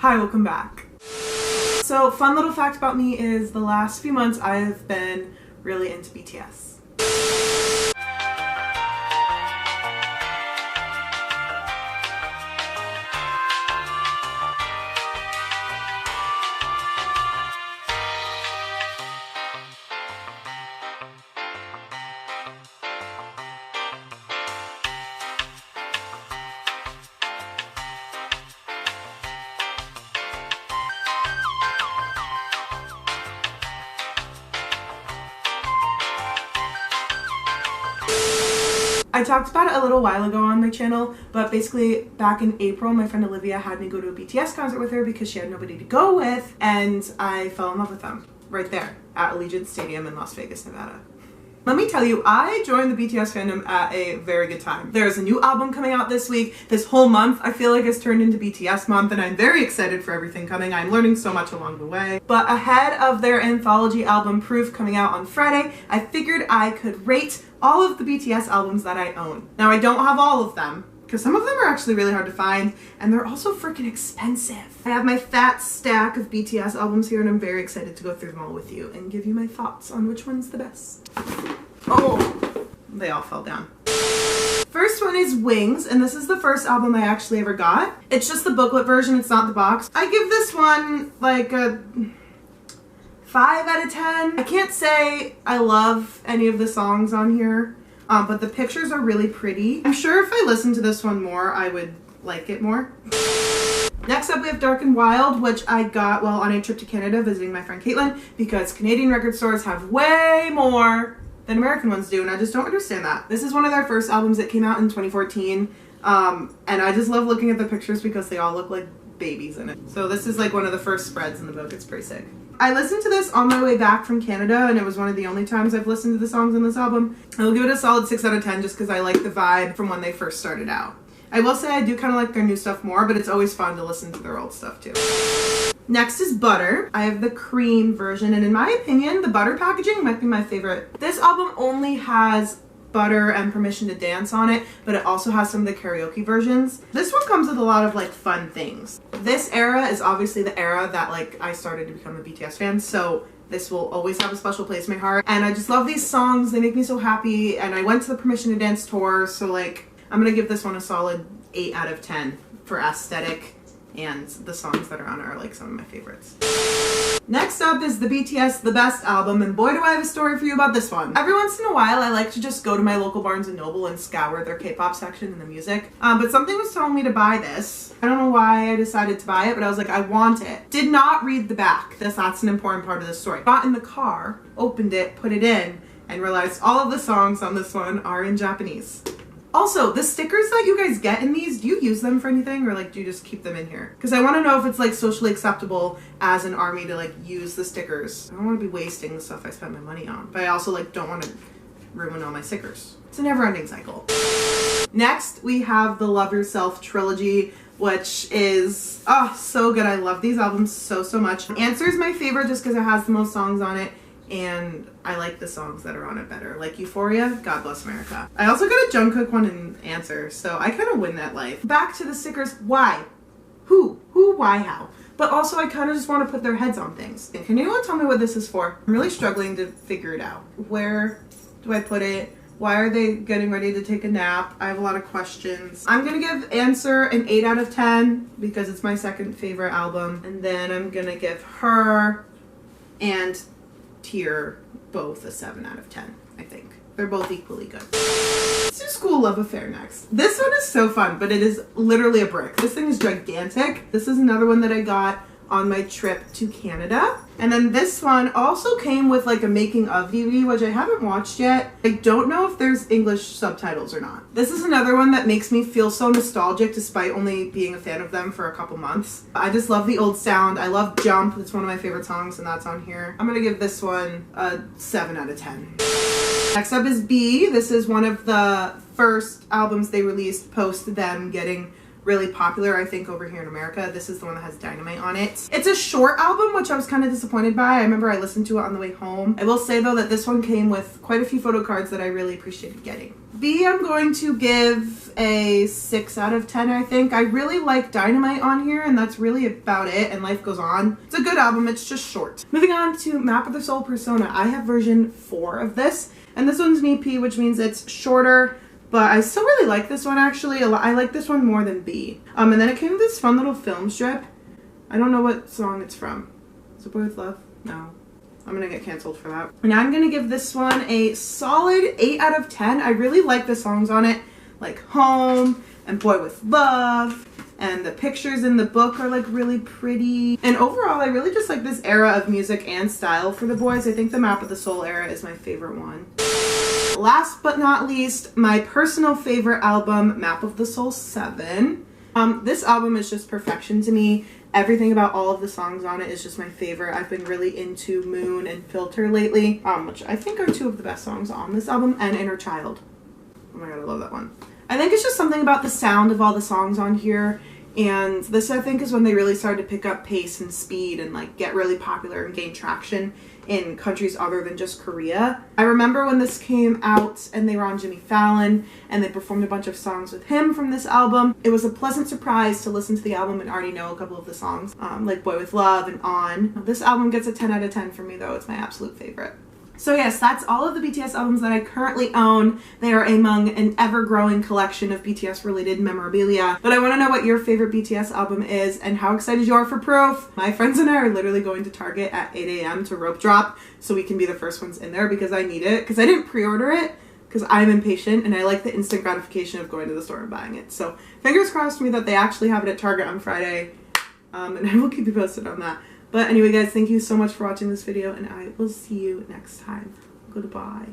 Hi, welcome back. So, fun little fact about me is the last few months I've been really into BTS. I talked about it a little while ago on my channel, but basically back in April, my friend Olivia had me go to a BTS concert with her because she had nobody to go with, and I fell in love with them right there at Allegiant Stadium in Las Vegas, Nevada. Let me tell you, I joined the BTS fandom at a very good time. There's a new album coming out this week. This whole month, I feel like, has turned into BTS month, and I'm very excited for everything coming. I'm learning so much along the way. But ahead of their anthology album Proof coming out on Friday, I figured I could rate all of the BTS albums that I own. Now, I don't have all of them, because some of them are actually really hard to find, and they're also freaking expensive. I have my fat stack of BTS albums here, and I'm very excited to go through them all with you and give you my thoughts on which one's the best. Oh, they all fell down. First one is Wings, and this is the first album I actually ever got. It's just the booklet version, it's not the box. I give this one like a 5 out of 10. I can't say I love any of the songs on here, but the pictures are really pretty. I'm sure if I listened to this one more, I would like it more. Next up, we have Dark and Wild, which I got while on a trip to Canada visiting my friend Caitlin, because Canadian record stores have way more than American ones do, and I just don't understand that. This is one of their first albums that came out in 2014, and I just love looking at the pictures because they all look like babies in it. So this is like one of the first spreads in the book. It's pretty sick. I listened to this on my way back from Canada, and it was one of the only times I've listened to the songs in this album. I'll give it a solid 6 out of 10 just because I like the vibe from when they first started out. I will say I do kind of like their new stuff more, but it's always fun to listen to their old stuff too. Next is Butter. I have the cream version, and in my opinion, the Butter packaging might be my favorite. This album only has Butter and Permission to Dance on it, but it also has some of the karaoke versions. This one comes with a lot of like fun things. This era is obviously the era that like I started to become a BTS fan, so this will always have a special place in my heart. And I just love these songs. They make me so happy, and I went to the Permission to Dance tour, so like I'm gonna give this one a solid 8 out of 10 for aesthetic, and the songs that are on it are like some of my favorites. Next up is the BTS The Best album, and boy do I have a story for you about this one. Every once in a while I like to just go to my local Barnes & Noble and scour their K-pop section in the music, but something was telling me to buy this. I don't know why I decided to buy it, but I was like, I want it. Did not read the back. That's an important part of the story. Got in the car, opened it, put it in, and realized all of the songs on this one are in Japanese. Also, the stickers that you guys get in these, do you use them for anything, or like do you just keep them in here? Because I want to know if it's like socially acceptable as an ARMY to like use the stickers. I don't want to be wasting the stuff I spent my money on, but I also like don't want to ruin all my stickers. It's a never-ending cycle. Next, we have the Love Yourself trilogy, which is so good. I love these albums so much. Answer is my favorite just because it has the most songs on it, and I like the songs that are on it better. Like Euphoria, God Bless America. I also got a Jungkook one in Answer, so I kind of win that life. Back to the stickers. Why? Who, why, how? But also I kind of just want to put their heads on things. Can anyone tell me what this is for? I'm really struggling to figure it out. Where do I put it? Why are they getting ready to take a nap? I have a lot of questions. I'm gonna give Answer an 8 out of 10 because it's my second favorite album. And then I'm gonna give Her and Tear both a 7 out of 10, I think. They're both equally good. Let's do School Love Affair next. This one is so fun, but it is literally a brick. This thing is gigantic. This is another one that I got on my trip to Canada. And then this one also came with like a making of DVD, which I haven't watched yet. I don't know if there's English subtitles or not. This is another one that makes me feel so nostalgic despite only being a fan of them for a couple months. I just love the old sound. I love Jump. It's one of my favorite songs, and that's on here. I'm gonna give this one a 7 out of 10. Next up is B. This is one of the first albums they released post them getting really popular, I think, over here in America. This is the one that has Dynamite on it. It's a short album, which I was kind of disappointed by. I remember I listened to it on the way home. I will say, though, that this one came with quite a few photo cards that I really appreciated getting. V I'm going to give a 6 out of 10, I think. I really like Dynamite on here, and that's really about it, and Life Goes On. It's a good album, it's just short. Moving on to Map of the Soul Persona. I have version 4 of this, and this one's an EP, which means it's shorter, but I still really like this one, actually. I like this one more than B. And then it came with this fun little film strip. I don't know what song it's from. Is it Boy With Love? No. I'm gonna get canceled for that. And I'm gonna give this one a solid 8 out of 10. I really like the songs on it, like Home and Boy With Love, and the pictures in the book are like really pretty. And overall, I really just like this era of music and style for the boys. I think the Map of the Soul era is my favorite one. Last but not least, my personal favorite album, Map of the Soul 7. This album is just perfection to me. Everything about all of the songs on it is just my favorite. I've been really into Moon and Filter lately, which I think are 2 of the best songs on this album, and Inner Child. Oh my god, I love that one. I think it's just something about the sound of all the songs on here, and this I think is when they really started to pick up pace and speed and like get really popular and gain traction in countries other than just Korea. I remember when this came out and they were on Jimmy Fallon and they performed a bunch of songs with him from this album. It was a pleasant surprise to listen to the album and already know a couple of the songs, like Boy With Love and On. This album gets a 10 out of 10 for me though. It's my absolute favorite. So yes, that's all of the BTS albums that I currently own. They are among an ever-growing collection of BTS-related memorabilia. But I want to know what your favorite BTS album is and how excited you are for Proof. My friends and I are literally going to Target at 8 a.m. to rope drop so we can be the first ones in there because I need it. Because I didn't pre-order it because I'm impatient and I like the instant gratification of going to the store and buying it. So fingers crossed for me that they actually have it at Target on Friday. And I will keep you posted on that. But anyway, guys, thank you so much for watching this video, and I will see you next time. Goodbye.